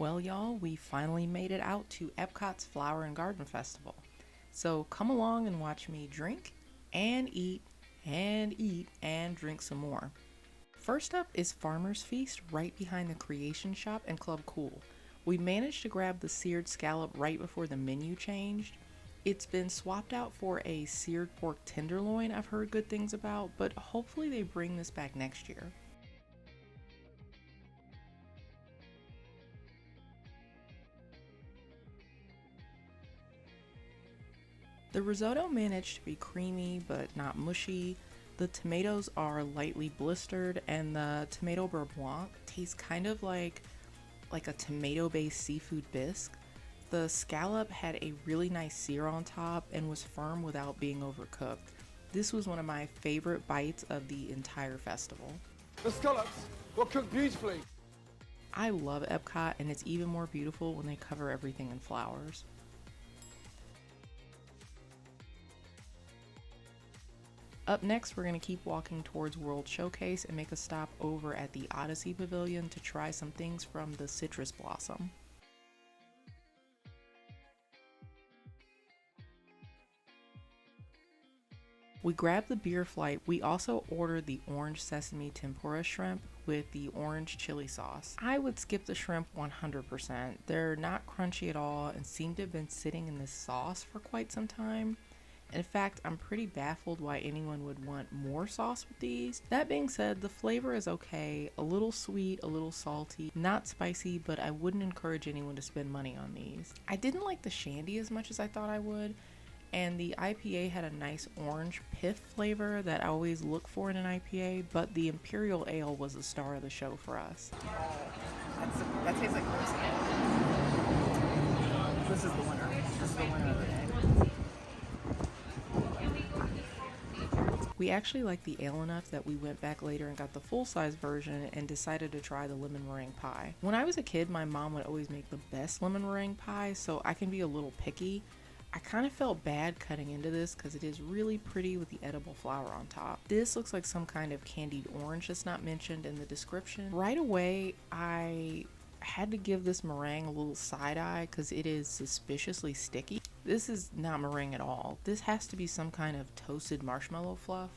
Well, y'all, we finally made it out to Epcot's Flower and Garden Festival. So come along and watch me drink and eat and drink some more. First up is Farmer's Feast right behind the Creation Shop and Club Cool. We managed to grab the seared scallop right before the menu changed. It's been swapped out for a seared pork tenderloin I've heard good things about, but hopefully they bring this back next year. The risotto managed to be creamy but not mushy. The tomatoes are lightly blistered, and the tomato beurre blanc tastes kind of like a tomato-based seafood bisque. The scallop had a really nice sear on top and was firm without being overcooked. This was one of my favorite bites of the entire festival. The scallops were cooked beautifully. I love Epcot, and it's even more beautiful when they cover everything in flowers. Up next, we're going to keep walking towards World Showcase and make a stop over at the Odyssey Pavilion to try some things from the citrus blossom. We grabbed the beer flight. We also ordered the orange sesame tempura shrimp with the orange chili sauce. I would skip the shrimp 100%. They're not crunchy at all and seem to have been sitting in this sauce for quite some time. In fact, I'm pretty baffled why anyone would want more sauce with these. That being said, the flavor is okay, a little sweet, a little salty, not spicy, but I wouldn't encourage anyone to spend money on these. I didn't like the shandy as much as I thought I would, and the IPA had a nice orange pith flavor that I always look for in an IPA, but the Imperial Ale was the star of the show for us. That tastes like rose. This is the winner. This is the winner of the day. We actually liked the ale enough that we went back later and got the full-size version and decided to try the lemon meringue pie. When I was a kid, my mom would always make the best lemon meringue pie, so I can be a little picky. I kind of felt bad cutting into this because it is really pretty with the edible flower on top. This looks like some kind of candied orange that's not mentioned in the description. Right away, I had to give this meringue a little side eye because it is suspiciously sticky. This is not meringue at all. This has to be some kind of toasted marshmallow fluff.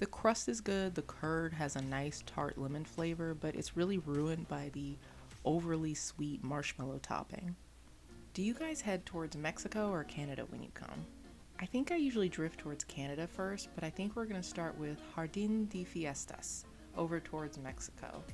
The crust is good, the curd has a nice tart lemon flavor, but it's really ruined by the overly sweet marshmallow topping. Do you guys head towards Mexico or Canada when you come? I think I usually drift towards Canada first, but I think we're going to start with Jardin de Fiestas over towards Mexico.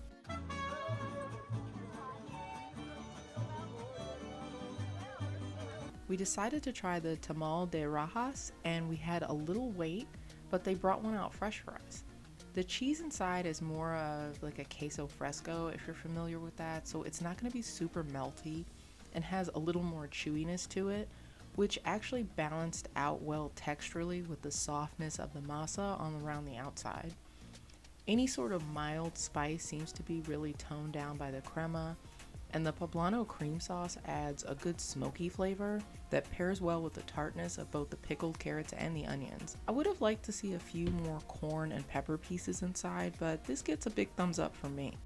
We decided to try the tamal de rajas, and we had a little wait, but they brought one out fresh for us. The cheese inside is more of like a queso fresco, if you're familiar with that, so it's not going to be super melty and has a little more chewiness to it, which actually balanced out well texturally with the softness of the masa on around the outside. Any sort of mild spice seems to be really toned down by the crema, and the poblano cream sauce adds a good smoky flavor that pairs well with the tartness of both the pickled carrots and the onions. I would have liked to see a few more corn and pepper pieces inside, but this gets a big thumbs up from me.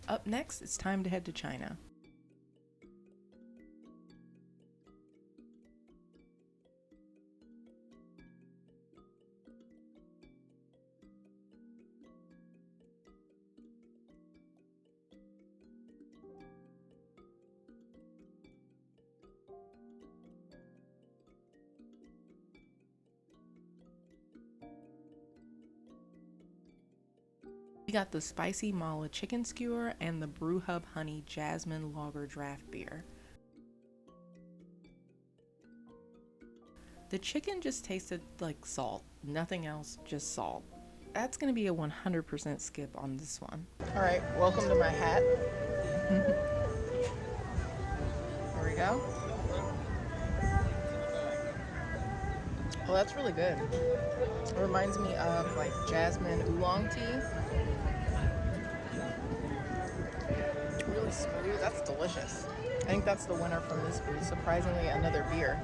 Up next, it's time to head to China. We got the spicy mala chicken skewer and the Brew Hub Honey Jasmine Lager Draft Beer. The chicken just tasted like salt, nothing else, just salt. That's gonna be a 100% skip on this one. Alright, welcome to my hat. There we go. Well, that's really good. It reminds me of like jasmine oolong tea. Really smooth. That's delicious. I think that's the winner from this booth. Surprisingly, another beer.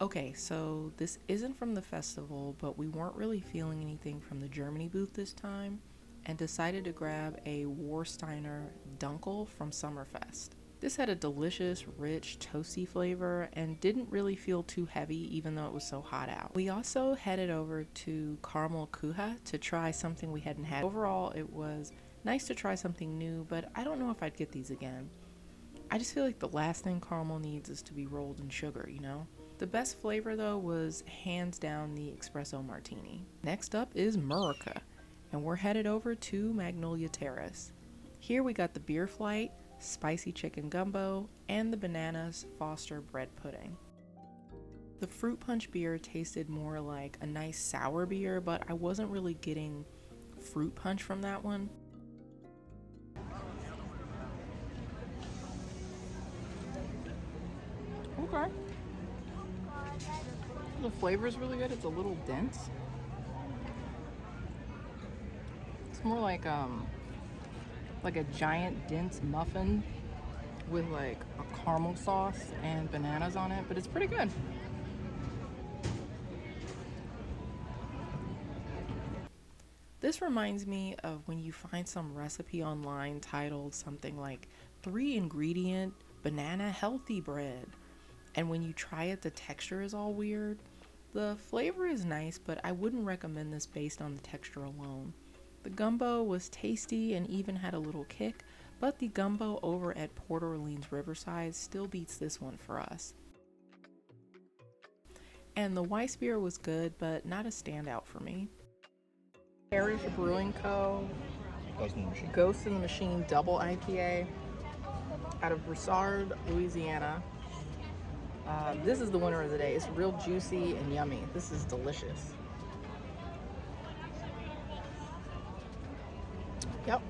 Okay, so this isn't from the festival, but we weren't really feeling anything from the Germany booth this time and decided to grab a Warsteiner Dunkel from Summerfest. This had a delicious, rich, toasty flavor and didn't really feel too heavy even though it was so hot out. We also headed over to Caramel Kuha to try something we hadn't had. Overall, it was nice to try something new, but I don't know if I'd get these again. I just feel like the last thing caramel needs is to be rolled in sugar, you know? The best flavor though was hands down the espresso martini. Next up is Murica, and we're headed over to Magnolia Terrace. Here we got the beer flight, spicy chicken gumbo, and the bananas Foster bread pudding. The fruit punch beer tasted more like a nice sour beer, but I wasn't really getting fruit punch from that one. Okay. The flavor is really good. It's a little dense. It's more like a giant dense muffin with like a caramel sauce and bananas on it, but it's pretty good. This reminds me of when you find some recipe online titled something like 3-ingredient banana healthy bread, and when you try it the texture is all weird. The flavor is nice, but I wouldn't recommend this based on the texture alone. The gumbo was tasty and even had a little kick, but the gumbo over at Port Orleans Riverside still beats this one for us. And the Weiss beer was good, but not a standout for me. Parish Brewing Co. Ghost in the Machine Double IPA out of Broussard, Louisiana. This is the winner of the day. It's real juicy and yummy. This is delicious. Yep.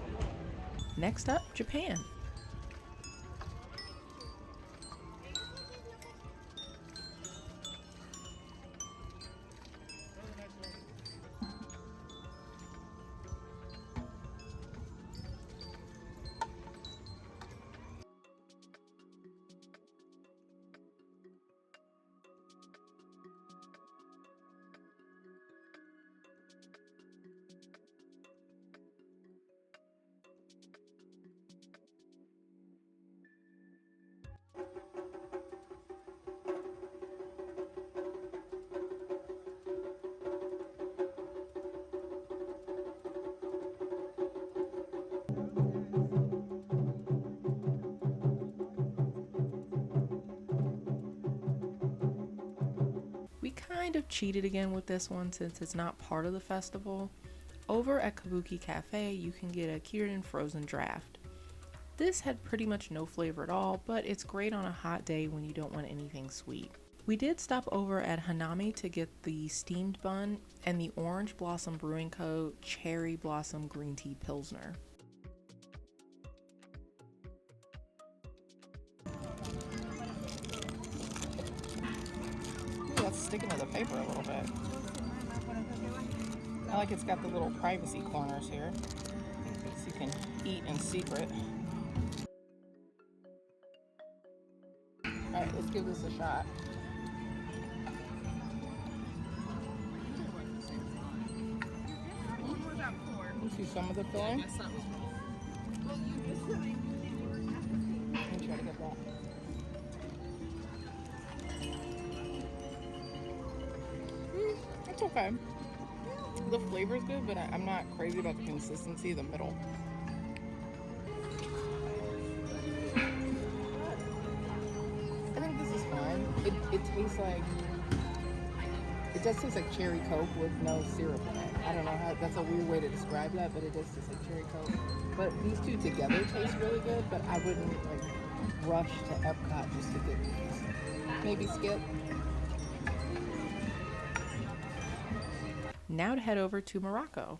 Next up, Japan. We kind of cheated again with this one since it's not part of the festival. Over at Kabuki Cafe, you can get a Kirin frozen draft. This had pretty much no flavor at all, but it's great on a hot day when you don't want anything sweet. We did stop over at Hanami to get the steamed bun and the Orange Blossom Brewing Co. Cherry Blossom Green Tea Pilsner. That's sticking to the paper a little bit. I like it's got the little privacy corners here, so you can eat in secret. Alright, let's give this a shot. You see some of the filling? Let me try to get that. It's okay. The flavor's good, but I'm not crazy about the consistency of the middle. I think this is fine. It tastes like, it does taste like cherry Coke with no syrup in it. I don't know how, that's a weird way to describe that, but it does taste like cherry Coke. But these two together taste really good, but I wouldn't like rush to Epcot just to get these. Maybe skip. Now to head over to Morocco.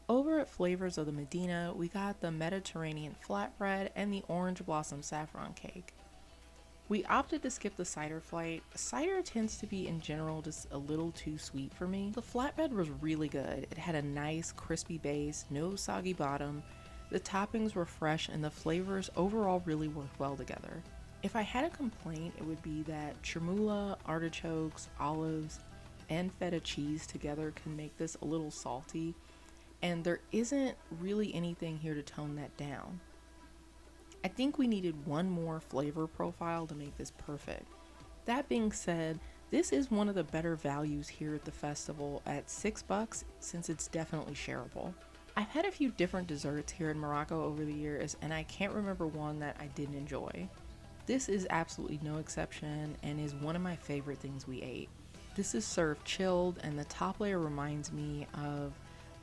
Over at Flavors of the Medina, we got the Mediterranean flatbread and the orange blossom saffron cake. We opted to skip the cider flight. Cider tends to be in general just a little too sweet for me. The flatbread was really good. It had a nice crispy base, no soggy bottom. The toppings were fresh and the flavors overall really worked well together. If I had a complaint, it would be that chermoula, artichokes, olives, and feta cheese together can make this a little salty, and there isn't really anything here to tone that down. I think we needed one more flavor profile to make this perfect. That being said, this is one of the better values here at the festival at $6 since it's definitely shareable. I've had a few different desserts here in Morocco over the years, and I can't remember one that I didn't enjoy. This is absolutely no exception and is one of my favorite things we ate. This is served chilled, and the top layer reminds me of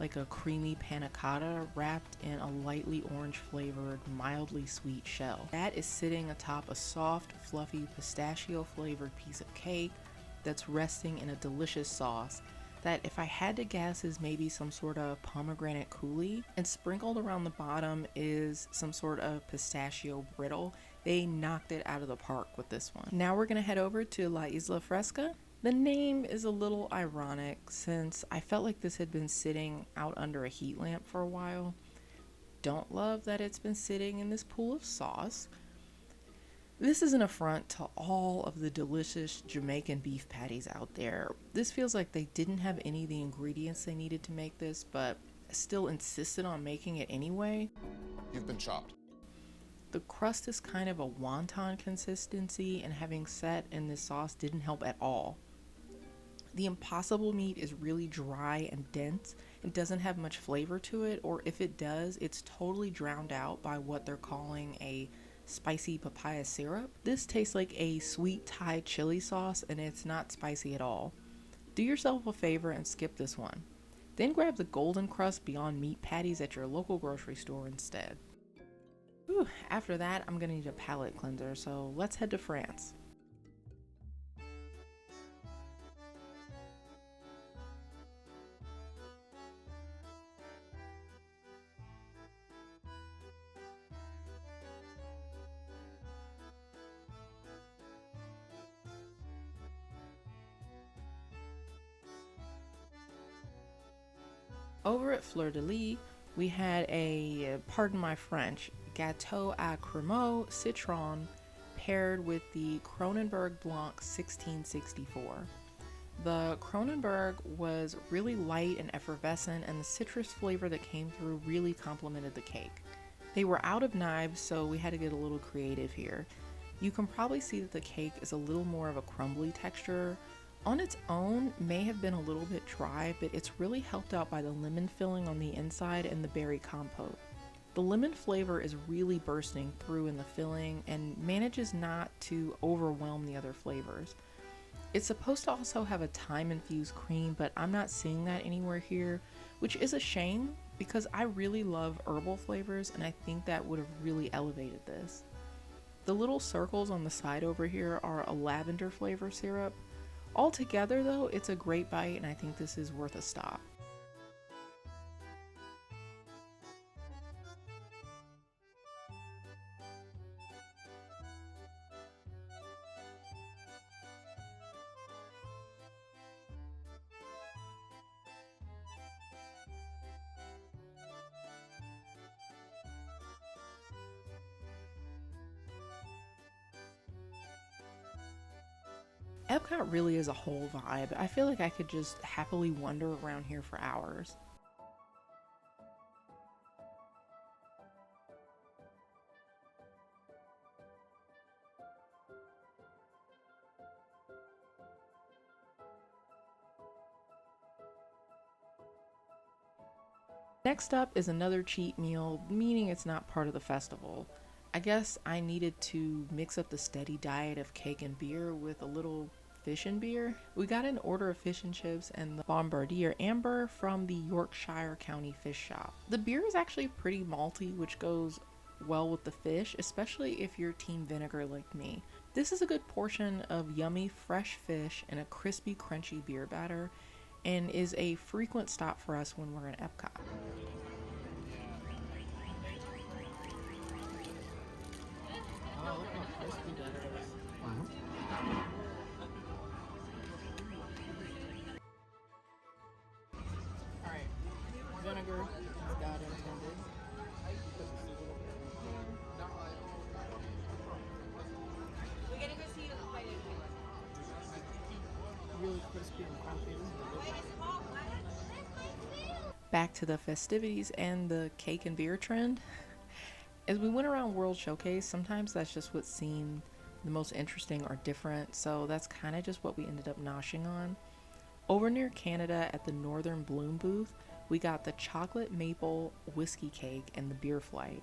like a creamy panna cotta wrapped in a lightly orange flavored, mildly sweet shell. That is sitting atop a soft, fluffy, pistachio flavored piece of cake that's resting in a delicious sauce that, if I had to guess, is maybe some sort of pomegranate coulis, and sprinkled around the bottom is some sort of pistachio brittle. They knocked it out of the park with this one. Now we're gonna head over to La Isla Fresca. The name is a little ironic since I felt like this had been sitting out under a heat lamp for a while. Don't love that it's been sitting in this pool of sauce. This is an affront to all of the delicious Jamaican beef patties out there. This feels like they didn't have any of the ingredients they needed to make this, but still insisted on making it anyway. You've been chopped. The crust is kind of a wonton consistency, and having set in this sauce didn't help at all. The impossible meat is really dry and dense and doesn't have much flavor to it, or if it does, it's totally drowned out by what they're calling a spicy papaya syrup. This tastes like a sweet Thai chili sauce, and it's not spicy at all. Do yourself a favor and skip this one. Then grab the golden crust Beyond Meat patties at your local grocery store instead. Whew, after that, I'm gonna need a palate cleanser, so let's head to France. Over at Fleur de Lys, we had a, pardon my French, gâteau à crémeaux citron paired with the Kronenbourg Blanc 1664. The Kronenbourg was really light and effervescent, and the citrus flavor that came through really complemented the cake. They were out of knives, so we had to get a little creative here. You can probably see that the cake is a little more of a crumbly texture. On its own, may have been a little bit dry, but it's really helped out by the lemon filling on the inside and the berry compote. The lemon flavor is really bursting through in the filling and manages not to overwhelm the other flavors. It's supposed to also have a thyme-infused cream, but I'm not seeing that anywhere here, which is a shame because I really love herbal flavors, and I think that would have really elevated this. The little circles on the side over here are a lavender flavor syrup. Altogether though, it's a great bite, and I think this is worth a stop. Epcot really is a whole vibe. I feel like I could just happily wander around here for hours. Next up is another cheat meal, meaning it's not part of the festival. I guess I needed to mix up the steady diet of cake and beer with a little fish and beer. We got an order of fish and chips and the Bombardier Amber from the Yorkshire County Fish Shop. The beer is actually pretty malty, which goes well with the fish, especially if you're team vinegar like me. This is a good portion of yummy fresh fish and a crispy crunchy beer batter, and is a frequent stop for us when we're in Epcot. Oh, look how crispy that is. Alright, vinegar, as God intended. really crispy and crunchy. This is delicious. Back to the festivities and the cake and beer trend. As we went around World Showcase, sometimes that's just what seemed the most interesting or different, so that's kind of just what we ended up noshing on. Over near Canada at the Northern Bloom booth, we got the chocolate maple whiskey cake and the beer flight.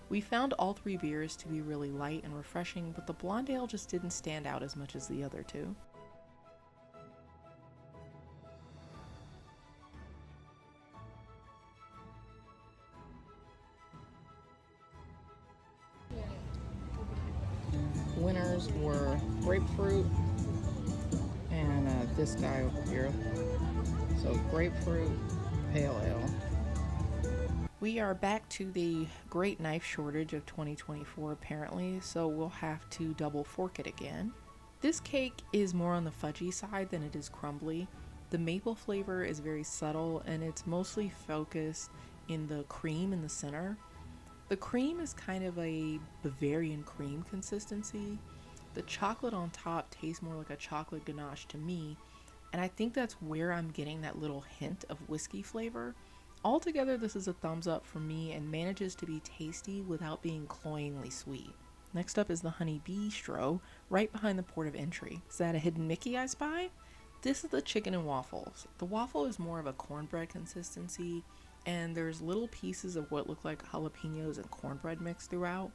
We found all three beers to be really light and refreshing, but the blonde ale just didn't stand out as much as the other two. Winners were grapefruit and this guy over here. So grapefruit, pale ale. We are back to the great knife shortage of 2024 apparently, so we'll have to double fork it again. This cake is more on the fudgy side than it is crumbly. The maple flavor is very subtle and it's mostly focused in the cream in the center. The cream is kind of a Bavarian cream consistency. The chocolate on top tastes more like a chocolate ganache to me, and I think that's where I'm getting that little hint of whiskey flavor. Altogether, this is a thumbs up for me and manages to be tasty without being cloyingly sweet. Next up is the Honey Bee-stro, right behind the port of entry. Is that a hidden Mickey I spy? This is the chicken and waffles. The waffle is more of a cornbread consistency, and there's little pieces of what look like jalapenos and cornbread mixed throughout.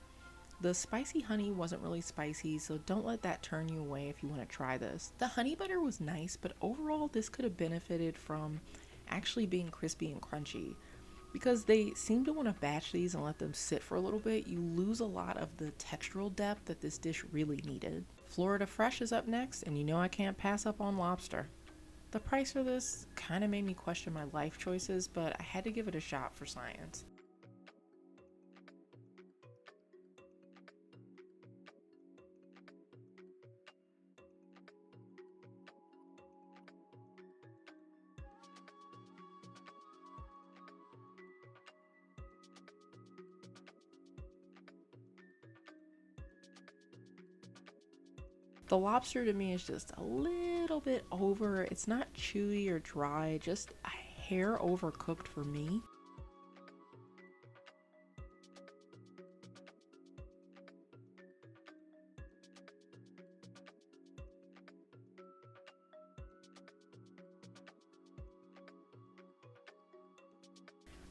The spicy honey wasn't really spicy, so don't let that turn you away if you want to try this. The honey butter was nice, but overall this could have benefited from actually being crispy and crunchy. Because they seem to want to batch these and let them sit for a little bit, you lose a lot of the textural depth that this dish really needed. Florida Fresh is up next, and you know I can't pass up on lobster. The price for this kind of made me question my life choices, but I had to give it a shot for science. The lobster to me is just a little bit over. It's not chewy or dry, just a hair overcooked for me.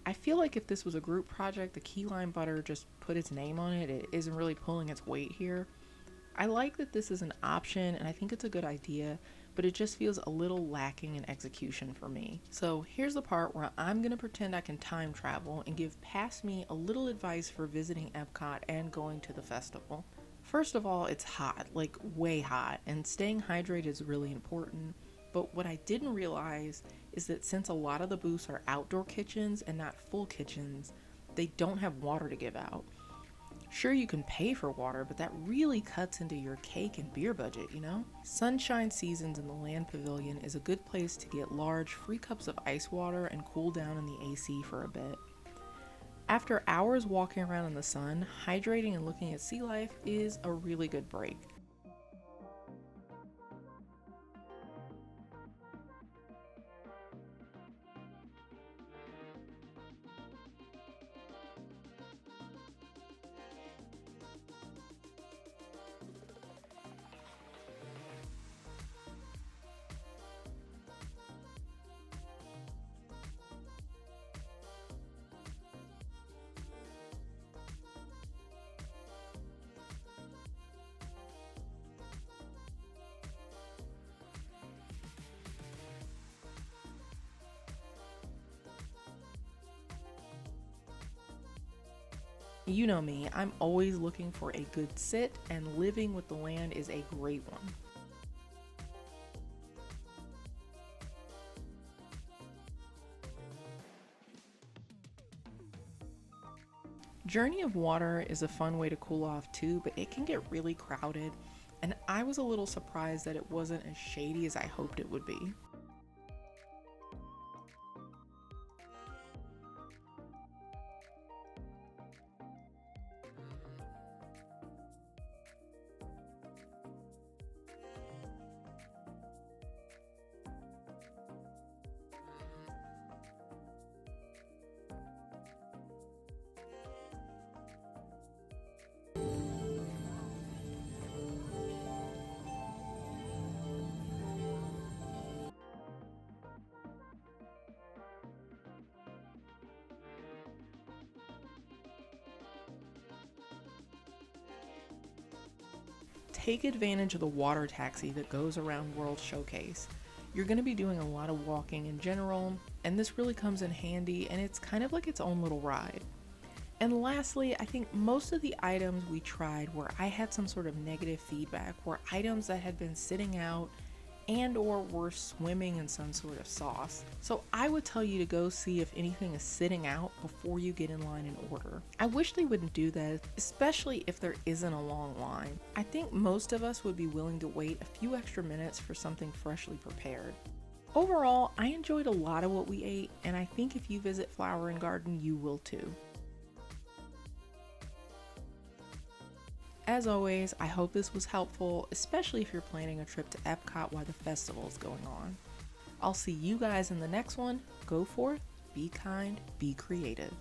I feel like if this was a group project, the key lime butter just put its name on it. It isn't really pulling its weight here. I like that this is an option and I think it's a good idea, but it just feels a little lacking in execution for me. So here's the part where I'm gonna pretend I can time travel and give past me a little advice for visiting Epcot and going to the festival. First of all, it's hot, like way hot, and staying hydrated is really important. But what I didn't realize is that since a lot of the booths are outdoor kitchens and not full kitchens, they don't have water to give out. Sure, you can pay for water, but that really cuts into your cake and beer budget, you know? Sunshine Seasons in the Land Pavilion is a good place to get large free cups of ice water and cool down in the AC for a bit. After hours walking around in the sun, hydrating and looking at sea life is a really good break. You know me, I'm always looking for a good sit, and living with the land is a great one. Journey of Water is a fun way to cool off too, but it can get really crowded, and I was a little surprised that it wasn't as shady as I hoped it would be. take advantage of the water taxi that goes around World Showcase. You're going to be doing a lot of walking in general, and this really comes in handy, and it's kind of like its own little ride. And lastly, I think most of the items we tried where I had some sort of negative feedback were items that had been sitting out and or were swimming in some sort of sauce. So I would tell you to go see if anything is sitting out before you get in line and order. I wish they wouldn't do that, especially if there isn't a long line. I think most of us would be willing to wait a few extra minutes for something freshly prepared. Overall, I enjoyed a lot of what we ate, and I think if you visit Flower & Garden, you will too. As always, I hope this was helpful, especially if you're planning a trip to Epcot while the festival is going on. I'll see you guys in the next one. Go forth, be kind, be creative.